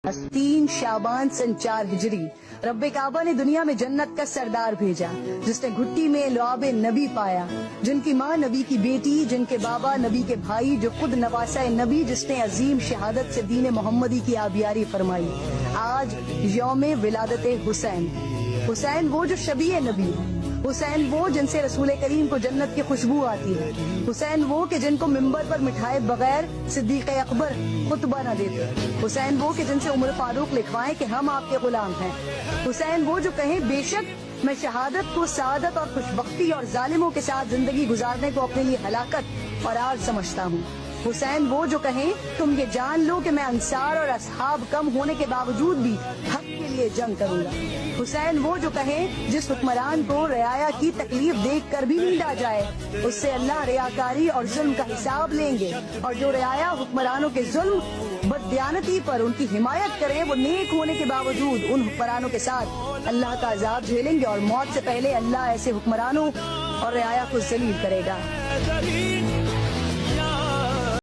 3 शाबान सन 4 हिजरी रब काबा ने दुनिया में जन्नत का सरदार भेजा, जिसने घुट्टी में लुआबे नबी पाया, जिनकी माँ नबी की बेटी, जिनके बाबा नबी के भाई, जो खुद नवासा नबी, जिसने अजीम शहादत से दीन मोहम्मदी की आबियारी फरमाई। आज यौम विलादत हुसैन। हुसैन वो जो शबीह नबी है, हुसैन वो जिनसे रसूल करीम को जन्नत की खुशबू आती है, हुसैन वो कि जिनको मिंबर पर मिठाए बगैर सिद्दीक अकबर खुतबा न देते, हुसैन वो कि जिनसे उमर फारूक लिखवाएं कि हम आपके गुलाम हैं, हुसैन वो जो कहें बेशक मैं शहादत को सादत और खुशबख्ती और जालिमों के साथ जिंदगी गुजारने को अपने लिए हलाकत और आग समझता हूँ, हुसैन वो जो कहें तुम ये जान लो कि मैं अंसार और असहाब कम होने के बावजूद भी हक के लिए जंग करूंगा, हुसैन वो जो कहें जिस हुक्मरान को रियाया की तकलीफ देख कर भी नींदा जाए उससे अल्लाह रियाकारी और जुल्म का हिसाब लेंगे, और जो रियाया हुक्मरानों के जुल्म बददियानती पर उनकी हिमायत करे वो नेक होने के बावजूद उन हुक्मरानों के साथ अल्लाह का अजाब झेलेंगे, और मौत से पहले अल्लाह ऐसे हुक्मरानों और रियाया को जलील करेगा।